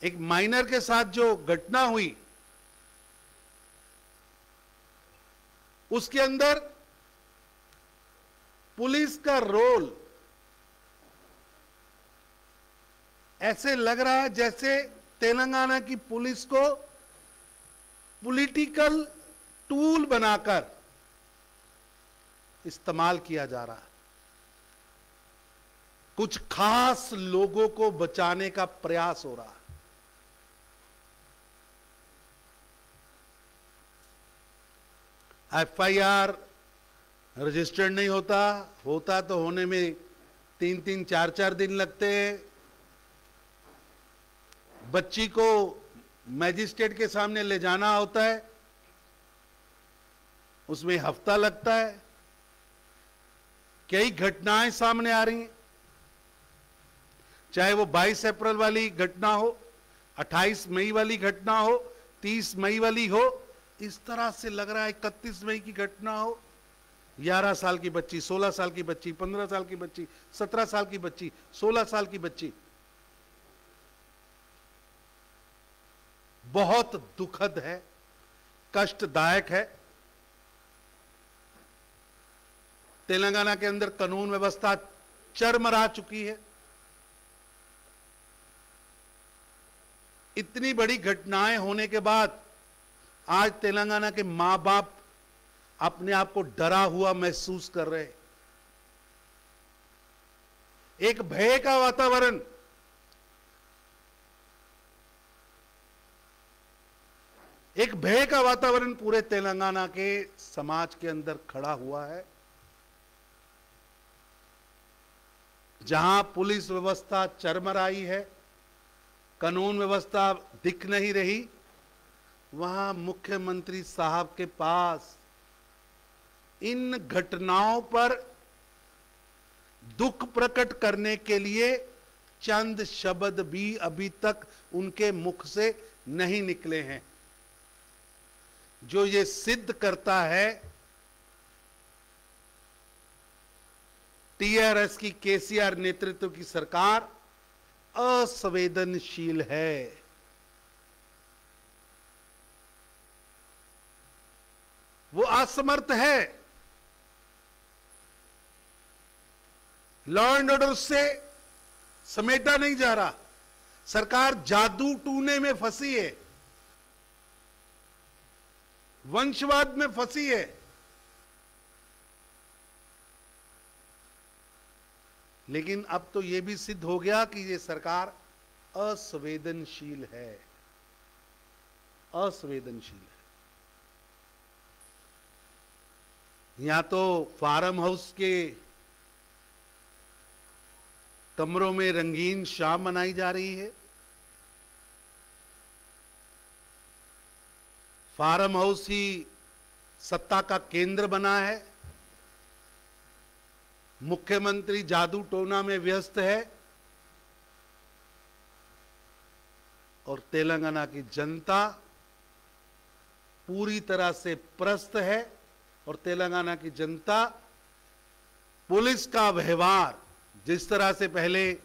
एक माइनर के साथ जो घटना हुई उसके अंदर पुलिस का रोल ऐसे लग रहा है जैसे तेलंगाना की पुलिस को पॉलिटिकल टूल बनाकर इस्तेमाल किया जा रहा है, कुछ खास लोगों को बचाने का प्रयास हो रहा है। एफआईआर रजिस्टर्ड नहीं होता तो होने में 3-3 4-4 दिन लगते हैं। बच्ची को मैजिस्ट्रेट के सामने ले जाना होता है, उसमें हफ्ता लगता है। कई घटनाएं सामने आ रही हैं, चाहे वो 22 अप्रैल वाली घटना हो, 28 मई वाली घटना हो, 30 मई वाली हो, इस तरह से लग रहा है 31 मई की घटना हो। 11 साल की बच्ची, 16 साल की बच्ची, 15 साल की बच्ची, 17 साल की बच्ची, 16 साल की बच्ची। बहुत दुखद है, कष्टदायक है। तेलंगाना के अंदर कानून व्यवस्था चरमरा चुकी है। इतनी बड़ी घटनाएं होने के बाद आज तेलंगाना के मां बाप अपने आप को डरा हुआ महसूस कर रहे हैं। एक भय का वातावरण, एक भय का वातावरण पूरे तेलंगाना के समाज के अंदर खड़ा हुआ है। जहां पुलिस व्यवस्था चरमराई है, कानून व्यवस्था दिख नहीं रही, वहां मुख्यमंत्री साहब के पास इन घटनाओं पर दुख प्रकट करने के लिए चंद शब्द भी अभी तक उनके मुख से नहीं निकले हैं, जो ये सिद्ध करता है टीआरएस की केसीआर नेतृत्व की सरकार असंवेदनशील है। वो असमर्थ है। लॉ एंड ऑर्डर से समेटा नहीं जा रहा। सरकार जादू टूने में फंसी है, वंशवाद में फंसी है। लेकिन अब तो यह भी सिद्ध हो गया कि ये सरकार असंवेदनशील है, असंवेदनशील है। यहां तो फार्म हाउस के कमरों में रंगीन शाम मनाई जा रही है। फार्म हाउस ही सत्ता का केंद्र बना है। मुख्यमंत्री जादू टोना में व्यस्त है और तेलंगाना की जनता पूरी तरह से प्रस्त है। और तेलंगाना की जनता पुलिस का व्यवहार, जिस तरह से पहले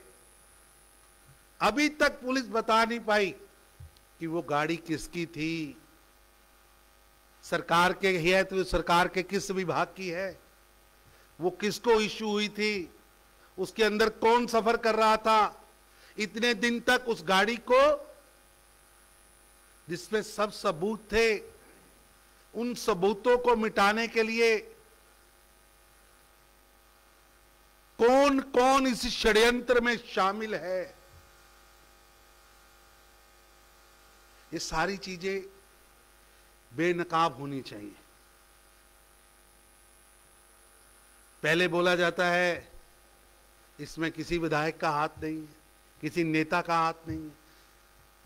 अभी तक पुलिस बता नहीं पाई कि वो गाड़ी किसकी थी, सरकार के है तो सरकार के किस विभाग की है, वो किसको इश्यू हुई थी, उसके अंदर कौन सफर कर रहा था। इतने दिन तक उस गाड़ी को, जिसमें सब सबूत थे, उन सबूतों को मिटाने के लिए कौन कौन इस षड्यंत्र में शामिल है, ये सारी चीजें बेनकाब होनी चाहिए। पहले बोला जाता है इसमें किसी विधायक का हाथ नहीं है, किसी नेता का हाथ नहीं है।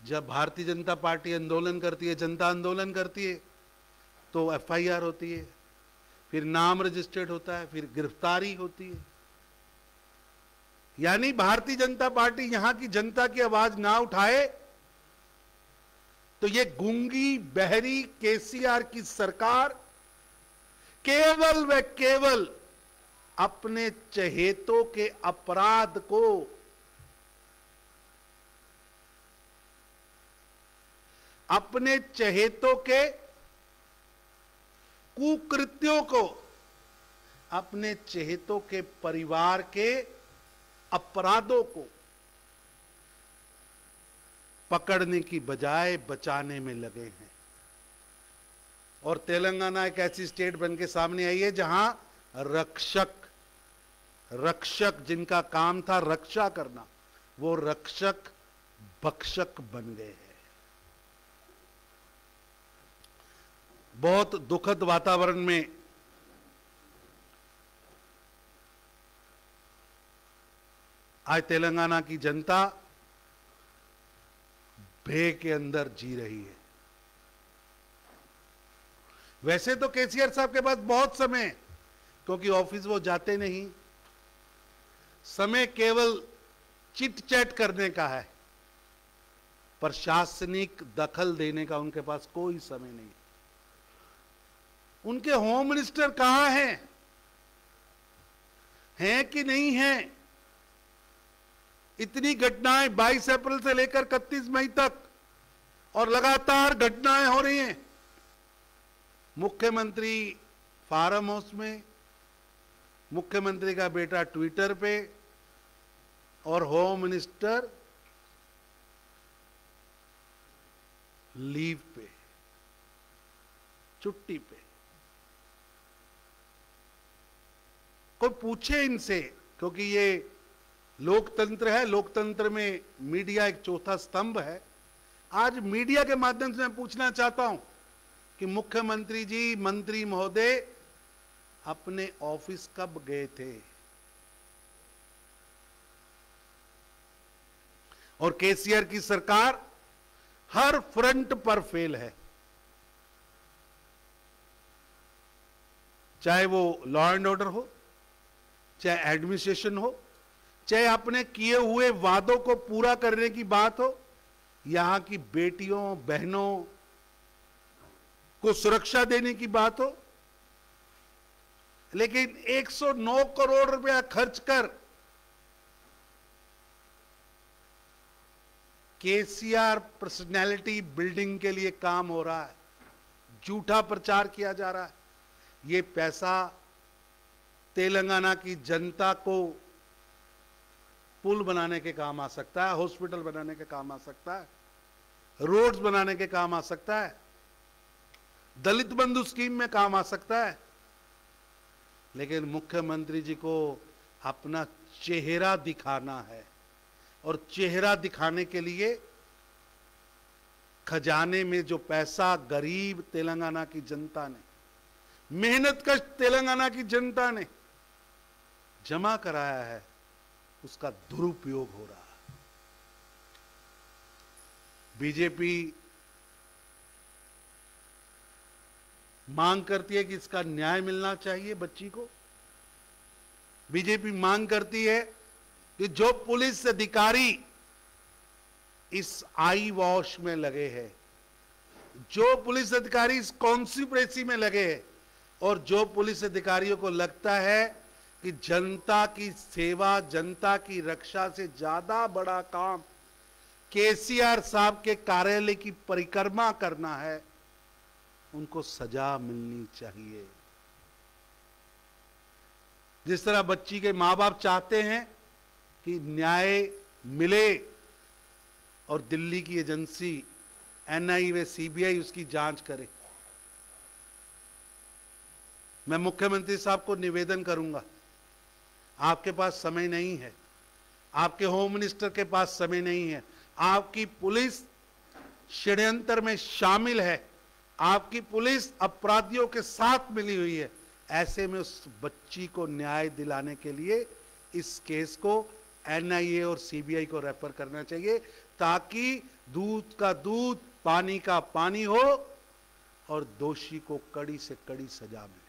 जब भारतीय जनता पार्टी आंदोलन करती है, जनता आंदोलन करती है, तो एफआईआर होती है, फिर नाम रजिस्टर्ड होता है, फिर गिरफ्तारी होती है। यानी भारतीय जनता पार्टी यहां की जनता की आवाज ना उठाए तो ये गूंगी बहरी केसीआर की सरकार केवल व केवल अपने चहेतों के अपराध को अपने चहेतों के कुकृत्यों को, अपने चहेतों के परिवार के अपराधों को पकड़ने की बजाय बचाने में लगे हैं। और तेलंगाना एक ऐसी स्टेट बन के सामने आई है जहां रक्षक जिनका काम था रक्षा करना, वो रक्षक भक्षक बन गए हैं। बहुत दुखद वातावरण में आज तेलंगाना की जनता भय के अंदर जी रही है। वैसे तो केसीआर साहब के पास बहुत समय है, क्योंकि ऑफिस वो जाते नहीं, समय केवल चिट चैट करने का है, प्रशासनिक दखल देने का उनके पास कोई समय नहीं। उनके होम मिनिस्टर कहां हैं कि नहीं हैं? इतनी घटनाएं 22 अप्रैल से लेकर 31 मई तक और लगातार घटनाएं हो रही हैं। मुख्यमंत्री फार्म हाउस में, मुख्यमंत्री का बेटा ट्विटर पे और होम मिनिस्टर लीव पे, छुट्टी पे। कोई पूछे इनसे, क्योंकि ये लोकतंत्र है, लोकतंत्र में मीडिया एक चौथा स्तंभ है। आज मीडिया के माध्यम से मैं पूछना चाहता हूं कि मुख्यमंत्री जी, मंत्री महोदय अपने ऑफिस कब गए थे? और केसीआर की सरकार हर फ्रंट पर फेल है, चाहे वो लॉ एंड ऑर्डर हो, चाहे एडमिनिस्ट्रेशन हो, चाहे अपने किए हुए वादों को पूरा करने की बात हो, यहां की बेटियों बहनों को सुरक्षा देने की बात हो। लेकिन 109 करोड़ रुपया खर्च कर केसीआर पर्सनैलिटी बिल्डिंग के लिए काम हो रहा है, झूठा प्रचार किया जा रहा है। ये पैसा तेलंगाना की जनता को पुल बनाने के काम आ सकता है, हॉस्पिटल बनाने के काम आ सकता है, रोड्स बनाने के काम आ सकता है, दलित बंधु स्कीम में काम आ सकता है। लेकिन मुख्यमंत्री जी को अपना चेहरा दिखाना है, और चेहरा दिखाने के लिए खजाने में जो पैसा गरीब तेलंगाना की जनता ने, मेहनतकश तेलंगाना की जनता ने जमा कराया है, उसका दुरुपयोग हो रहा है। बीजेपी मांग करती है कि इसका न्याय मिलना चाहिए बच्ची को। बीजेपी मांग करती है कि जो पुलिस अधिकारी इस आई वॉश में लगे हैं, जो पुलिस अधिकारी इस कॉन्स्पिरेसी में लगे हैं, और जो पुलिस अधिकारियों को लगता है कि जनता की सेवा, जनता की रक्षा से ज्यादा बड़ा काम केसीआर साहब के कार्यालय की परिक्रमा करना है, उनको सजा मिलनी चाहिए। जिस तरह बच्ची के मां बाप चाहते हैं कि न्याय मिले और दिल्ली की एजेंसी एनआईए व सीबीआई उसकी जांच करे, मैं मुख्यमंत्री साहब को निवेदन करूंगा, आपके पास समय नहीं है, आपके होम मिनिस्टर के पास समय नहीं है, आपकी पुलिस षड्यंत्र में शामिल है, आपकी पुलिस अपराधियों के साथ मिली हुई है। ऐसे में उस बच्ची को न्याय दिलाने के लिए इस केस को एनआईए और सीबीआई को रेफर करना चाहिए, ताकि दूध का दूध, पानी का पानी हो और दोषी को कड़ी से कड़ी सजा मिले।